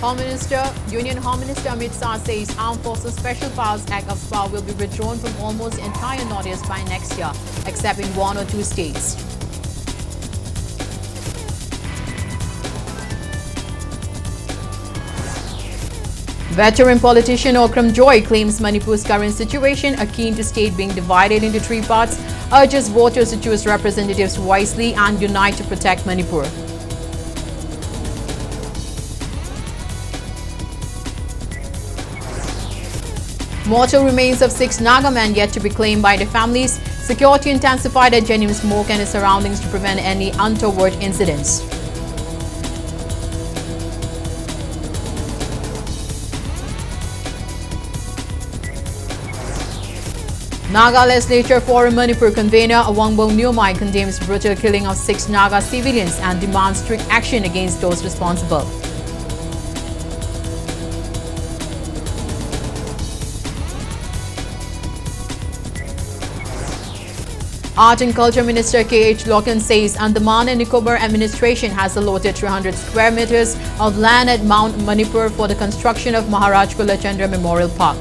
Union Home Minister Amit Shah says Armed Forces Special Powers Act AFSPA will be withdrawn from almost the entire Northeast by next year, except in 1 or 2 states. Veteran politician Okram Joy claims Manipur's current situation akin to state being divided into 3 parts, urges voters to choose representatives wisely and unite to protect Manipur. Mortal remains of 6 Naga men yet to be claimed by their families. Security intensified at Jenim Smoke and its surroundings to prevent any untoward incidents. Naga Legislature Forum Manipur convener Awangbo Nyomai condemns brutal killing of 6 Naga civilians and demands strict action against those responsible. Art and Culture Minister K.H. Loken says Andaman and Nicobar administration has allotted 300 square meters of land at Mount Manipur for the construction of Maharaj Kulachandra Memorial Park.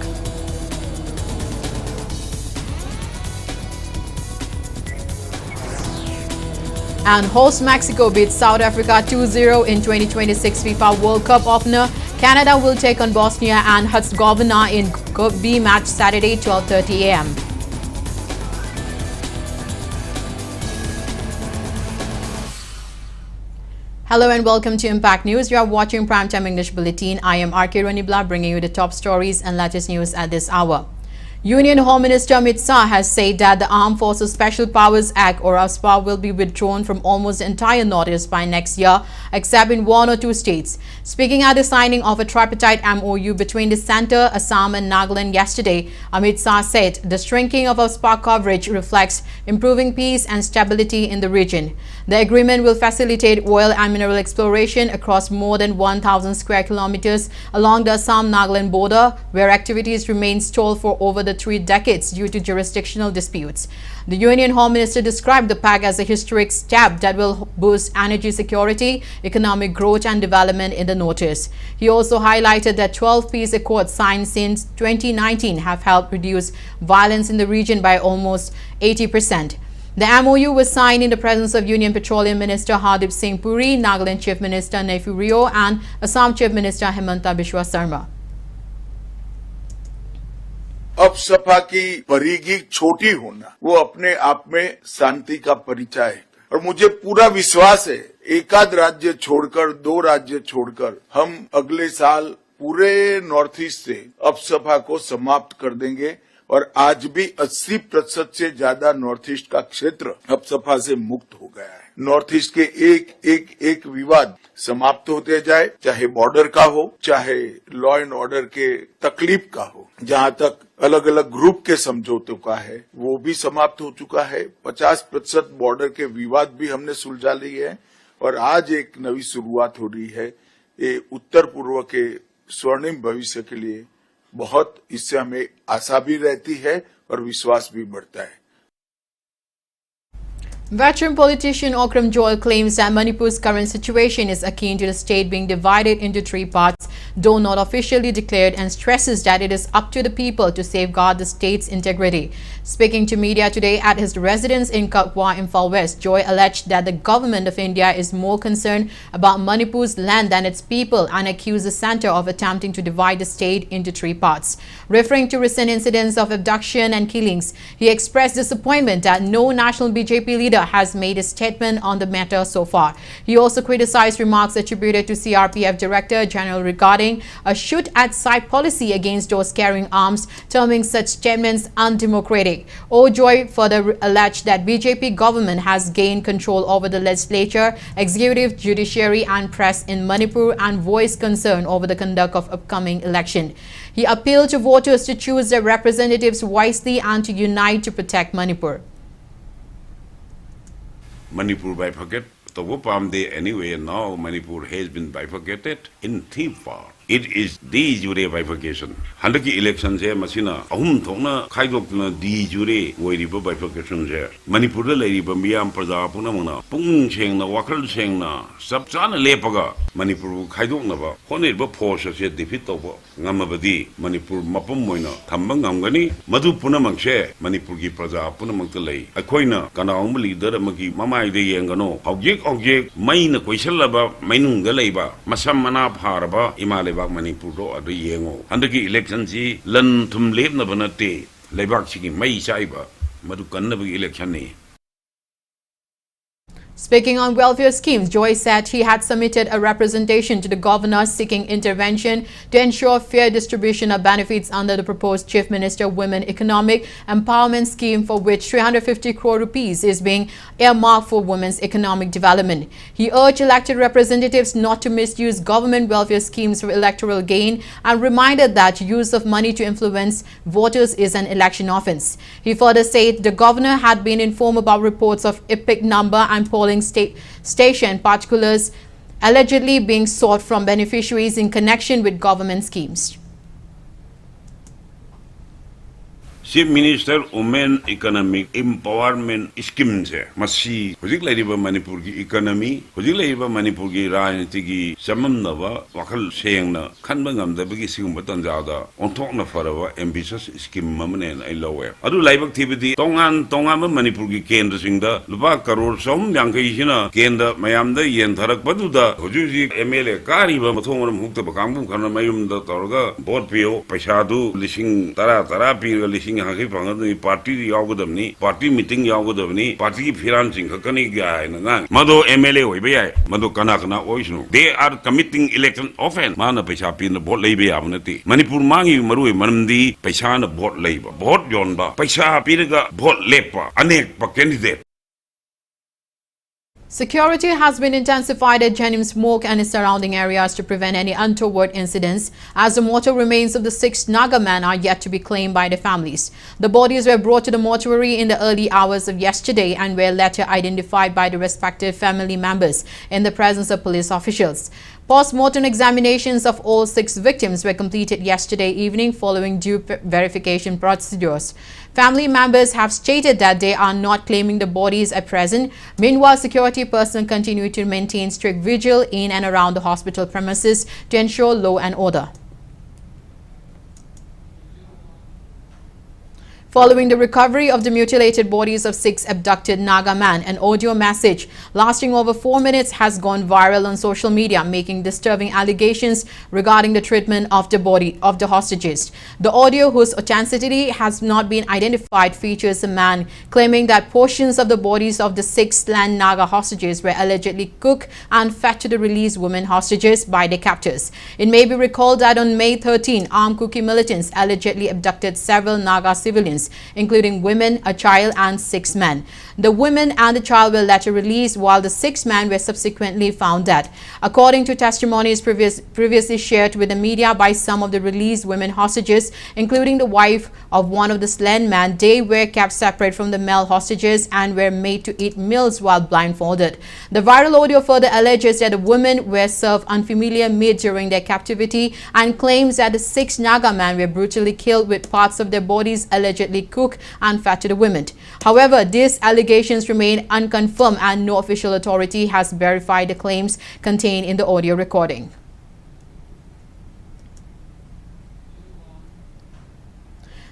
And host Mexico beats South Africa 2-0 in 2026 FIFA World Cup opener. Canada will take on Bosnia and Herzegovina in Group B match Saturday 12:30 a.m. Hello and welcome to Impact News. You are watching Primetime English Bulletin. I am RONIBALA bringing you the top stories and latest news at this hour. Union Home Minister Amit Shah has said that the Armed Forces Special Powers Act or AFSPA will be withdrawn from almost the entire Northeast by next year, except in 1 or 2 states. Speaking at the signing of a tripartite MOU between the Centre, Assam and Nagaland yesterday, Amit Shah said the shrinking of AFSPA coverage reflects improving peace and stability in the region. The agreement will facilitate oil and mineral exploration across more than 1,000 square kilometers along the Assam-Nagaland border, where activities remain stalled for over the 3 decades due to jurisdictional disputes. The Union Home Minister described the pact as a historic step that will boost energy security, economic growth and development in the Northeast. He also highlighted that 12 peace accords signed since 2019 have helped reduce violence in the region by almost 80%. The MOU was signed in the presence of Union Petroleum Minister Hardip Singh Puri, Nagaland Chief Minister Nefu Rio and Assam Chief Minister Hemanta Biswa Sarma. AFSPA की परिधि छोटी होना वो अपने आप में शांति का परिचय है और मुझे पूरा विश्वास है एकाध राज्य छोड़कर 2 राज्य छोड़कर हम अगले साल पूरे नॉर्थ ईस्ट से AFSPA को समाप्त कर देंगे और आज भी 80% से ज्यादा नॉर्थ ईस्ट का क्षेत्र AFSPA से मुक्त हो गया है। नॉर्थ ईस्ट के एक विवाद समाप्त होते जाए, चाहे बॉर्डर का हो, चाहे लॉ एंड ऑर्डर के तकलीफ का हो, जहां तक अलग अलग ग्रुप के समझौतों का है वो भी समाप्त हो चुका है। 50% बॉर्डर के विवाद भी हमने सुलझा लिए है और आज एक नई शुरुआत हो रही है। ये उत्तर पूर्व के स्वर्णिम भविष्य के लिए बहुत इससे हमें आशा भी रहती है और विश्वास भी बढ़ता है। Veteran politician Okram Joy claims that Manipur's current situation is akin to the state being divided into 3 parts, though not officially declared, and stresses that it is up to the people to safeguard the state's integrity. Speaking to media today at his residence in Katwa, Imphal West, Joy alleged that the government of India is more concerned about Manipur's land than its people and accused the centre of attempting to divide the state into 3 parts. Referring to recent incidents of abduction and killings, he expressed disappointment that no national BJP leader has made a statement on the matter so far. He also criticized remarks attributed to CRPF Director General regarding a shoot-at-sight policy against those carrying arms, terming such statements undemocratic. Joy further alleged that BJP government has gained control over the legislature, executive, judiciary and press in Manipur and voiced concern over the conduct of upcoming election. He appealed to voters to choose their representatives wisely and to unite to protect Manipur. Manipur bifurcate, the Wupam Day anyway, now Manipur has been bifurcated in 3 parts. It is de jure bifurcation. Handaki election je masina ahum thongna khaidokna de jure oiriba bifurcation je. Manipur da leiriba miyam praja punamana pung chengna wakal chengna sab chana lepaga Manipur khaidokna ba honirba force se defeat toba ngamabadi Manipur mapum moina thambang ngamgani madu punamang she Manipur gi praja punamang ta lei akoina kanaung leader amagi mamai de yengano object maina koisalaba mainung ga leiba masam mana pharaba imaleba Manipur do adu yengo handaki election ji lan thum lebna banate leibak sigi mai chaiba madu kanna election ni. Speaking on welfare schemes, Joy said he had submitted a representation to the governor seeking intervention to ensure fair distribution of benefits under the proposed Chief Minister Women Economic Empowerment Scheme, for which 350 crore rupees is being earmarked for women's economic development. He urged elected representatives not to misuse government welfare schemes for electoral gain and reminded that use of money to influence voters is an election offence. He further said the governor had been informed about reports of epic number and polling station particulars allegedly being sought from beneficiaries in connection with government schemes. Chief Minister Women Economic Empowerment Scheme se masi hojik laiba Manipur gi economy hojik laiba Manipur gi rajniti gi samamnaba wakal sengna khanba ngamdabagi sigumba tanjada onthokna faraba ambitious scheme mamane ai lowe adu laibak thibidi tongan Manipur gi kendra singda lupa crore som yankai hina kendra mayamda yen tharak paduda hojuji MLA kariba mathongram hukta bakangbu khana mayumda torga vote pio paisadu lising tara pi lising party yagodamni party meeting yagodamni party financing kakani guy na mado MLA hoibe mado kana oisnu they are committing election offense mana paisa pin vote leibe amnati Manipur mangi marui manamdi paisa na vote leiba vote yonba paisa piraga vote lepa anek pa candidate. Security has been intensified at Jenim Smoke and its surrounding areas to prevent any untoward incidents, as the mortal remains of the 6 Naga men are yet to be claimed by the families. The bodies were brought to the mortuary in the early hours of yesterday and were later identified by the respective family members in the presence of police officials. Post-mortem examinations of all 6 victims were completed yesterday evening following due verification procedures. Family members have stated that they are not claiming the bodies at present. Meanwhile, security personnel continue to maintain strict vigil in and around the hospital premises to ensure law and order. Following the recovery of the mutilated bodies of 6 abducted Naga men, an audio message lasting over 4 minutes has gone viral on social media, making disturbing allegations regarding the treatment of the body of the hostages. The audio, whose authenticity has not been identified, features a man claiming that portions of the bodies of the 6 land Naga hostages were allegedly cooked and fed to the released women hostages by their captors. It may be recalled that on May 13, armed Kuki militants allegedly abducted several Naga civilians, including women, a child, and 6 men. The women and the child were later released, while the 6 men were subsequently found dead. According to testimonies previously shared with the media by some of the released women hostages, including the wife of one of the slain men, they were kept separate from the male hostages and were made to eat meals while blindfolded. The viral audio further alleges that the women were served unfamiliar meat during their captivity and claims that the 6 Naga men were brutally killed with parts of their bodies allegedly cooked and fed to the women. However, these allegations remain unconfirmed and no official authority has verified the claims contained in the audio recording.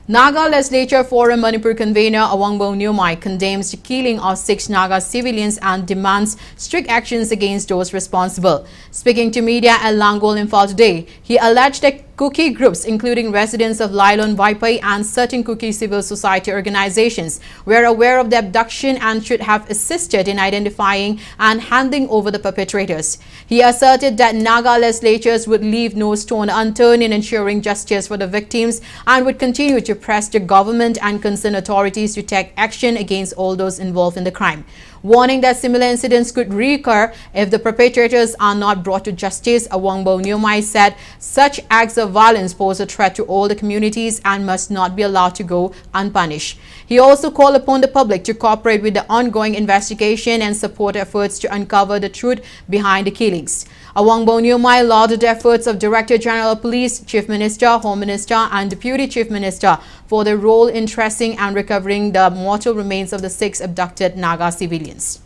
Naga Legislature Forum Manipur convener Awangbo Nyumai condemns the killing of 6 Naga civilians and demands strict actions against those responsible. Speaking to media at Langol Imphal today, he alleged that Kuki groups, including residents of Lailon Vaipai and certain Kuki civil society organizations, were aware of the abduction and should have assisted in identifying and handing over the perpetrators. He asserted that Naga legislatures would leave no stone unturned in ensuring justice for the victims and would continue to press the government and concerned authorities to take action against all those involved in the crime. warning that similar incidents could recur if the perpetrators are not brought to justice. Awangbo Nyomai said such acts of violence pose a threat to all the communities and must not be allowed to go unpunished. He also called upon the public to cooperate with the ongoing investigation and support efforts to uncover the truth behind the killings. Awangbo Nyomai lauded the efforts of Director General of Police, Chief Minister, Home Minister and Deputy Chief Minister for their role in tracing and recovering the mortal remains of the 6 abducted Naga civilians.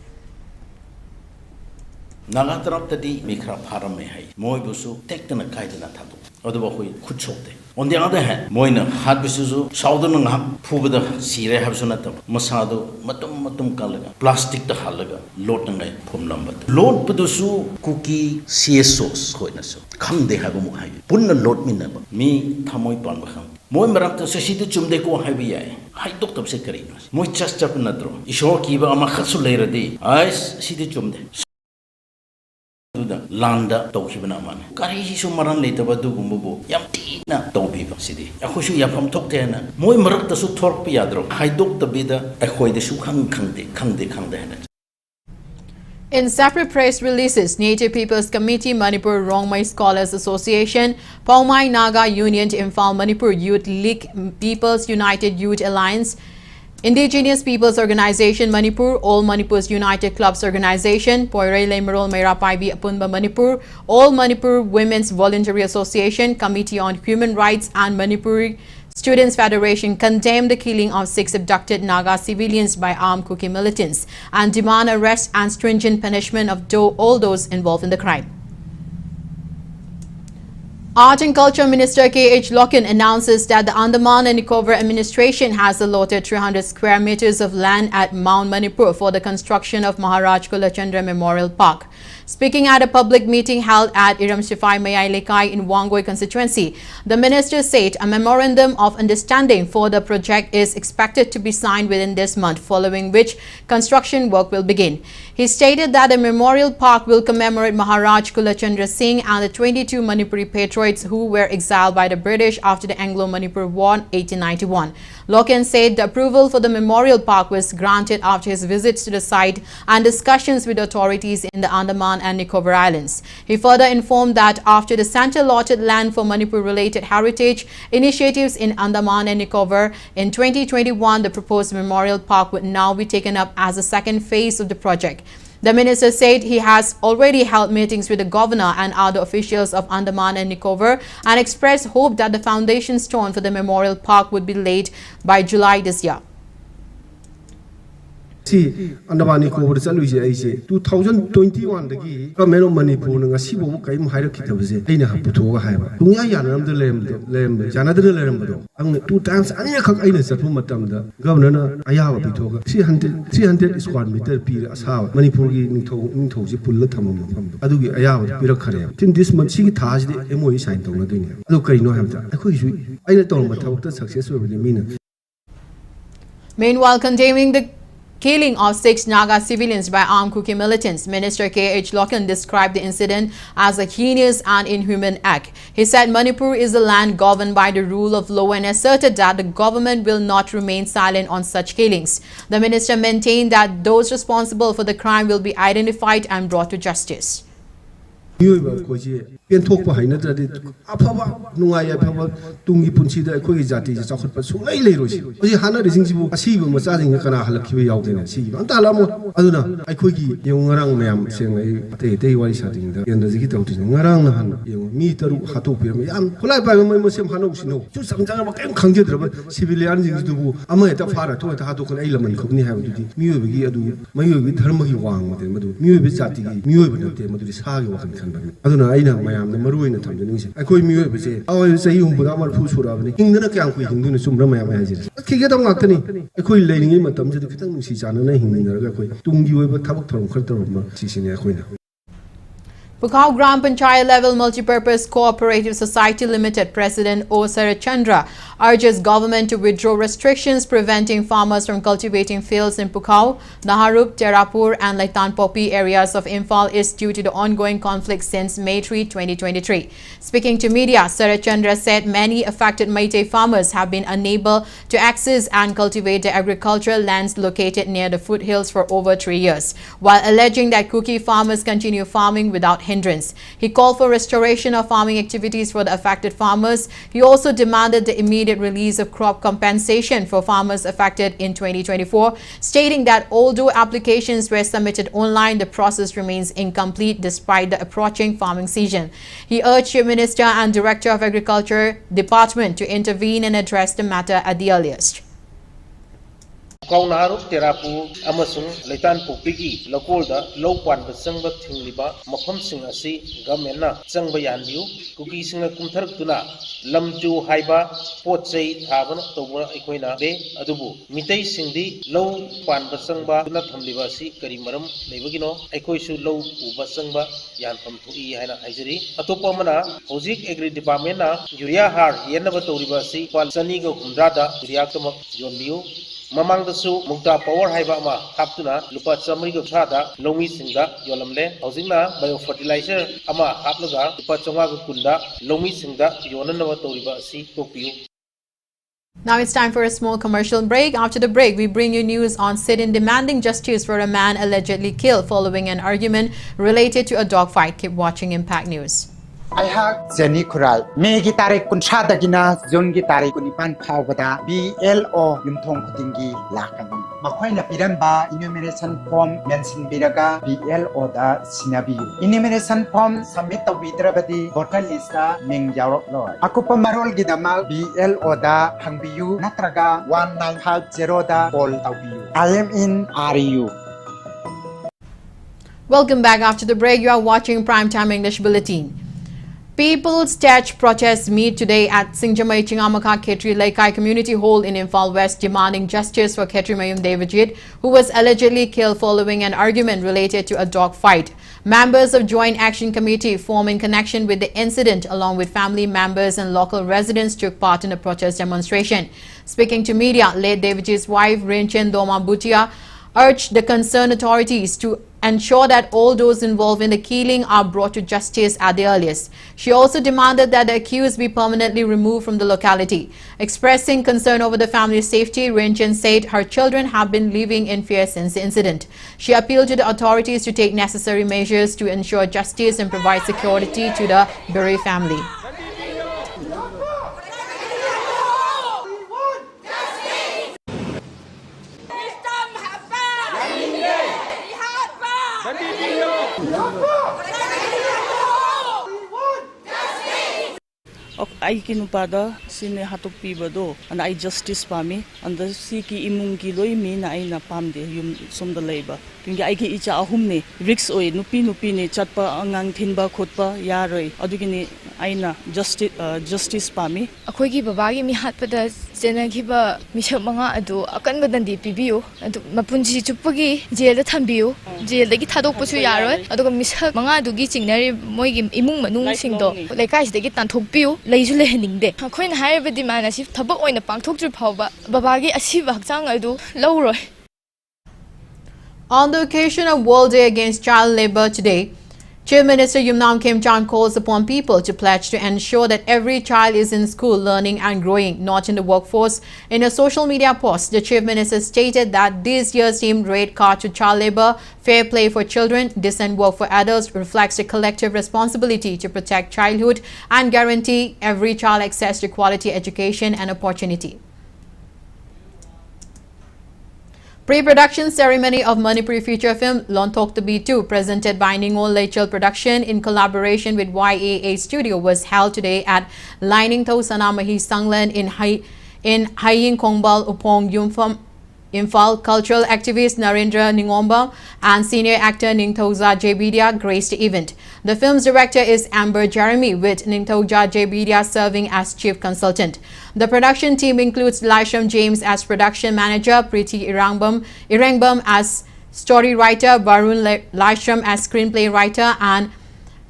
Naga taraptadi mikra pharame hai moi busu tektana kaidana thadu oduba hoi khutchokte. On the other hand, moina hat bisuzu saudun ngam phubada sire habsunata masado matum kalaga plastic ta halaga lot ngai phum number lot pudusu cookie sauce hoina so khangde habu mu hai punna lot minaba mi thamoi pan ba khang moi marak ta sisi tu chumde ko hai bi ai hai dok tab se kari moi chas chap natro ishor ki ba ama khatsu leiradi ais sidi chumde Landa Tokibana man. Kari Sumaran later, but do Gumbo, Yamtina, Tobiba City. Akushu Yapam Tokena, Moy Marakta su Torpiadro, I dock the bidder, a hoy the Shukan Kande. In separate press releases, Native People's Committee, Manipur Rongmai Scholars Association, Paumai Naga Union to Imphal Manipur Youth League, People's United Youth Alliance, Indigenous Peoples Organization Manipur, All Manipur's United Clubs Organization, Poire Lemerol Meira Paibi Apunba Manipur, All Manipur Women's Voluntary Association, Committee on Human Rights and Manipuri Students Federation condemned the killing of 6 abducted Naga civilians by armed Kuki militants and demand arrest and stringent punishment of all those involved in the crime. Art and Culture Minister K.H. Loken announces that the Andaman and Nicobar administration has allotted 300 square meters of land at Mount Manipur for the construction of Maharaj Kulachandra Memorial Park. Speaking at a public meeting held at Iram Shifai Mayai Lekai in Wangoi constituency, the minister said a memorandum of understanding for the project is expected to be signed within this month, following which construction work will begin. He stated that the memorial park will commemorate Maharaj Kulachandra Singh and the 22 Manipuri patriots who were exiled by the British after the Anglo-Manipur War in 1891. Loken said the approval for the memorial park was granted after his visits to the site and discussions with authorities in the Andaman and Nicobar Islands. He further informed that after the center-allotted land for Manipur-related heritage initiatives in Andaman and Nicobar in 2021, the proposed memorial park would now be taken up as the second phase of the project. The minister said he has already held meetings with the governor and other officials of Andaman and Nicobar and expressed hope that the foundation stone for the memorial park would be laid by July this year. See, Andaman Nicobar 2021 dagi government of Manipur nga sibo kaim haira kitabse aina haputoga haiba dunya yanam de lem janadre lem do ang 2 times anya khak aina sathu matamda governor na ayawa bitoga 300 square meter pi asawa Manipur gi ningthau ji pulla thamam pham adugi ayawa pirak khare tin this month si thaj de MOU sign tawna doini adu kaino hamta akhoi su aina tawma thawta success over mina. Meanwhile, condemning the killing of 6 Naga civilians by armed Kuki militants, Minister K.H. Loken described the incident as a heinous and inhuman act. He said Manipur is a land governed by the rule of law and asserted that the government will not remain silent on such killings. The minister maintained that those responsible for the crime will be identified and brought to justice. Penthokpa hainadradi afaba nungaya afaba tungi punsida khoi jati je chakhutpa sulai leirosi oji hana risingsibu asiba macha jing kana halakhiba yaudena sigi antalamo aduna aikhoi gi yongarang mayam sengai te wari sating da yenda jigi tawti ngarang na han yong mi taru hatok pem yam khulai ba mai mo sem hanok sino chu sangjang ba kem khangje draba civilian jing dubu ama eta fara to ta hatok ai laman khobni ha dudi miyo bigi adu mayo gi dharma gi wang mate madu miyo be jati gi miyo be nate madu sa gi wakan khan ba aduna aina mayam maruina thamde ningse akoi miyo bese awai sei humbuda mar phu surabani ingdana kyang kui hingduna sumra mayam hajir khige dam ngaktani akoi leiningi matam je khitang nusi jana na hingninga akoi tungi oiba thabak thorom khartaroma sisine akoina. Bukau Gram Panchayat Level Multipurpose Cooperative Society Limited President O. Sarachandra urges government to withdraw restrictions preventing farmers from cultivating fields in Pukhao, Naharup, Terapur and Laitan Popi areas of Imphal East due to the ongoing conflict since May 3, 2023. Speaking to media, Kulachandra said many affected Meitei farmers have been unable to access and cultivate the agricultural lands located near the foothills for over 3 years, while alleging that Kuki farmers continue farming without hindrance. He called for restoration of farming activities for the affected farmers. He also demanded the immediate release of crop compensation for farmers affected in 2024, stating that although applications were submitted online, the process remains incomplete despite the approaching farming season. He urged the Minister and Director of Agriculture Department to intervene and address the matter at the earliest. Naharup, Terapur, Amasung, Laitan Popiki, Lokolda, Low Pan, Sangba, Tingliba, Mokam Sing Asi, Gamena, Sangba Yandu, Cookie Singer Kumtartuna, Lamju Haiba, Port Say, Tavan, Toba, Equina, De, Adubu, Mitei Singdi, Low Pan, Sangba, Natamlivasi, Karimaram, Levagino, Equishu, Low Ubasangba, Yantam to E. Hana Hizeri, Atopamana, Hozik Agri Department, Yuria Har, Yenava Toribasi, Pal Sanigo Kumdrada, Riakama, Yonliu. Mamang dasu mukta power haiba ama haptuna lupa chamri go thada lomi singda yolamle hojingna biofertilizer ama haplaga lupa chonga go kunda lomi singda yonanawa toriba asi topiu. Now it's time for a small commercial break. After the break, we bring you news on sit-in demanding justice for a man allegedly killed following an argument related to a dogfight. Keep watching Impact News. I have Jenny Kural. Me gitare kunsha dagina zon gitare kunipan phau bada BLO yumthong kudingi lakani. Makhoi na piramba enumeration form mention biraga BLO da sinabi. Enumeration form submit to vidrabadi voter list da ming yarok loy. Aku pemarol gidama BLO da hangbiyu natraga 1950 da call tawbiyu. I am in RU. Welcome back. After the break, you are watching Primetime English Bulletin. People's Touch protests meet today at Singjamai Chingamaka Ketri Laikai Community Hall in Imphal West, demanding justice for Ketri Mayum Devajit, who was allegedly killed following an argument related to a dog fight. Members of Joint Action Committee formed in connection with the incident, along with family members and local residents, took part in the protest demonstration. Speaking to media, late Devajit's wife, Rinchen Doma Bhutia, urged the concerned authorities to ensure that all those involved in the killing are brought to justice at the earliest. She also demanded that the accused be permanently removed from the locality. Expressing concern over the family's safety, Rinchen said her children have been living in fear since the incident. She appealed to the authorities to take necessary measures to ensure justice and provide security to the bereaved family. I kinupada sine hatok pibado and I justice pami and the siki imung kiloi mi na I na pamde yum somda labor kinga I ki icha ahumne risk oi nupi ne chatpa angang thinba khotpa yaroi adugini aina justice pami akhoi gi babagi mi hatpada jenaghiba misha manga adu akan badandi pibiu adu mapunji chupagi jail da thambiu jail dagi thadokpasu yaroi aduga misha manga adu gi chingnari moi gi imung manung singdo lekai sidagi tanthokpiu leisu lehningde akhoina haibadi mana si thabak oina pangthokjur phawba babagi asiba hakchang adu lawroi. On the occasion of World Day Against Child Labour today, Chief Minister Yumnam Khemchand calls upon people to pledge to ensure that every child is in school learning and growing, not in the workforce. In a social media post, the Chief Minister stated that this year's themed Red Card to Child Labour, Fair Play for Children, Decent Work for Adults reflects a collective responsibility to protect childhood and guarantee every child access to quality education and opportunity. Pre-production ceremony of Manipur feature film Lontok to B2, presented by Ningol Leichel Production in collaboration with YAA Studio, was held today at Lining Tho Sanamahi Sanglan in Haying Kongbal Upong Yumpham Imphal. Cultural activist Narendra Ningomba and senior actor Ningthoja Jebidia graced the event. The film's director is Amber Jeremy, with Ningthoja Jebidia serving as chief consultant. The production team includes Lisham James as production manager, Preeti Irangbam as story writer, Varun Lisham as screenplay writer, and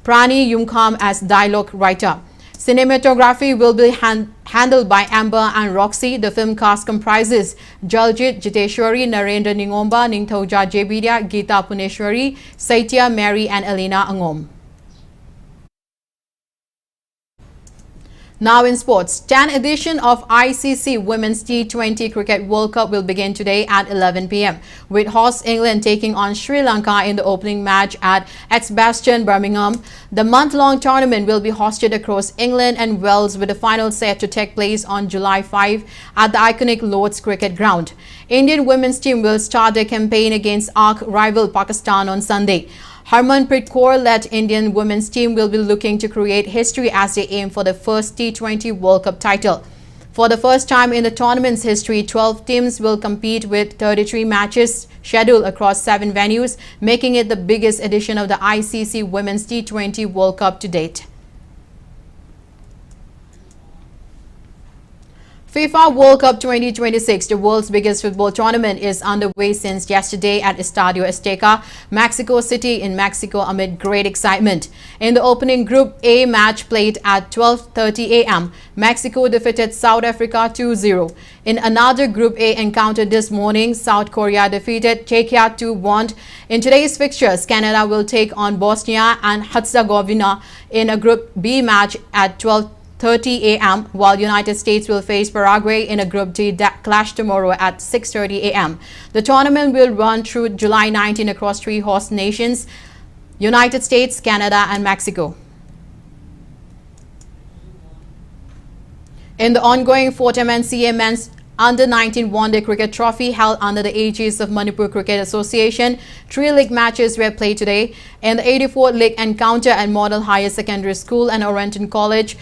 Prani Yumkham as dialogue writer. Cinematography will be handled by Amber and Roxy. The film cast comprises Jaljit Jiteshwari, Narendra Ningomba, Ningthoja Jebidia, Geeta Puneshwari, Saitya Mary and Elena Angom. Now in sports, 10th edition of ICC Women's T20 Cricket World Cup will begin today at 11 p.m. with host England taking on Sri Lanka in the opening match at Edgbaston, Birmingham. The month-long tournament will be hosted across England and Wales with the final set to take place on July 5 at the iconic Lord's Cricket Ground. Indian women's team will start their campaign against arch-rival Pakistan on Sunday. Harmanpreet Kaur-led Indian women's team will be looking to create history as they aim for the first T20 World Cup title. For the first time in the tournament's history, 12 teams will compete with 33 matches scheduled across 7 venues, making it the biggest edition of the ICC Women's T20 World Cup to date. FIFA World Cup 2026, the world's biggest football tournament, is underway since yesterday at Estadio Azteca, Mexico City in Mexico amid great excitement. In the opening Group A match played at 12:30 a.m., Mexico defeated South Africa 2-0. In another Group A encounter this morning, South Korea defeated Czechia 2-1. In today's fixtures, Canada will take on Bosnia and Herzegovina in a Group B match at 12:30 a.m., while United States will face Paraguay in a Group D clash tomorrow at 6:30 a.m. The tournament will run through July 19 across 3 host nations: United States, Canada and Mexico. In the ongoing 4th MNCA Men's Under-19 One-Day Cricket Trophy held under the aegis of Manipur Cricket Association, 3 league matches were played today. In the 84th League encounter at Model Higher Secondary School and Oriental College,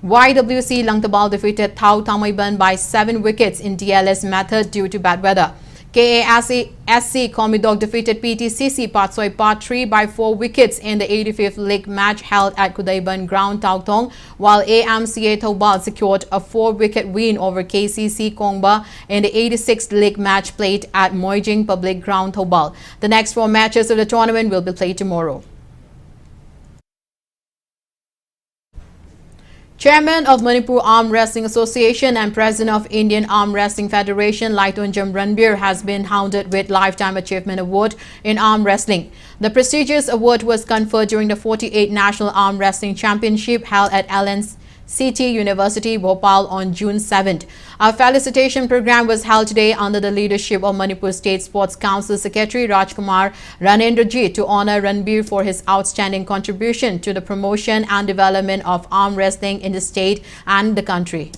YWC Langtabal defeated Thau Thamaiban by 7 wickets in DLS method due to bad weather. KASC Komidok defeated PTCC Patsoi Part 3 by 4 wickets in the 85th League match held at Kudaiban Ground, Tautong, while AMCA Taubal secured a 4-wicket win over KCC Kongba in the 86th League match played at Moijing Public Ground, Taubal. The next 4 matches of the tournament will be played tomorrow. Chairman of Manipur Arm Wrestling Association and President of Indian Arm Wrestling Federation, Laitonjam Ranbir, has been honored with Lifetime Achievement Award in arm wrestling. The prestigious award was conferred during the 48th National Arm Wrestling Championship held at LNCT University, Bhopal on June 7th. A felicitation program was held today under the leadership of Manipur State Sports Council Secretary Rajkumar Ranendraji to honor Ranbir for his outstanding contribution to the promotion and development of arm wrestling in the state and the country.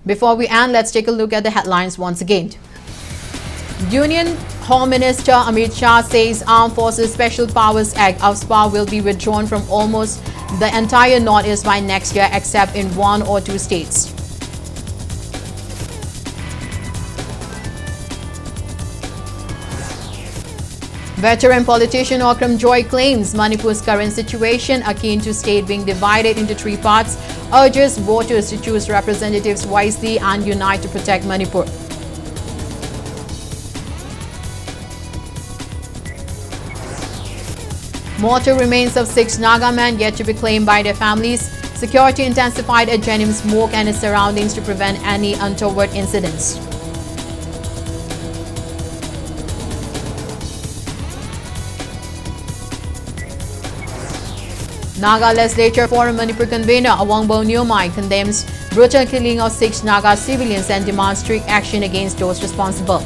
Before we end, let's take a look at the headlines once again. Union Home Minister Amit Shah says Armed Forces Special Powers Act AFSPA will be withdrawn from almost the entire Northeast by next year except in 1 or 2 states. Veteran politician Okram Joy claims Manipur's current situation, akin to state being divided into 3 parts, urges voters to choose representatives wisely and unite to protect Manipur. Mortal remains of 6 Naga men yet to be claimed by their families. Security intensified at Jenim Smoke and its surroundings to prevent any untoward incidents. Naga Legislature Forum Manipur convener Awangbo Nyomai condemns brutal killing of 6 Naga civilians and demands strict action against those responsible.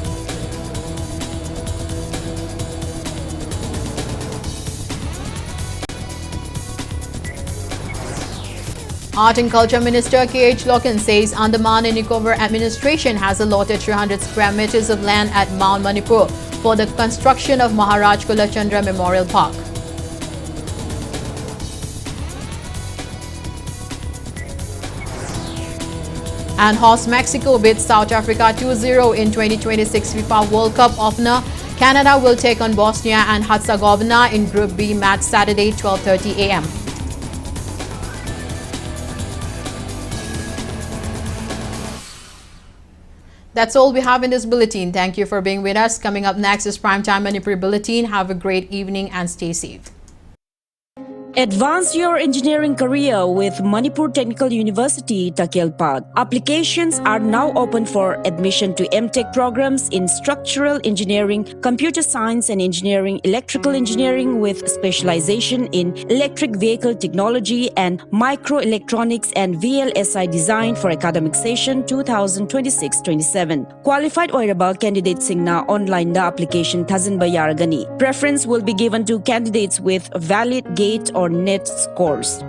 Art and Culture Minister K.H. Loken says Andaman and Nicobar administration has allotted 300 square meters of land at Mount Manipur for the construction of Maharaj Kulachandra Memorial Park. And hosts Mexico beats South Africa 2-0 in 2026 FIFA World Cup opener. Canada will take on Bosnia and Herzegovina in Group B match Saturday 12:30 a.m. That's all we have in this bulletin. Thank you for being with us. Coming up next is Primetime Manipur Bulletin. Have a great evening and stay safe. Advance your engineering career with Manipur Technical University, Takelpad. Applications are now open for admission to MTech programs in structural engineering, computer science and engineering, electrical engineering with specialization in electric vehicle technology and microelectronics and VLSI design for academic session 2026-27. Qualified oiraba candidates singna online da application thazinba yaragani. Preference will be given to candidates with valid GATE or NET scores.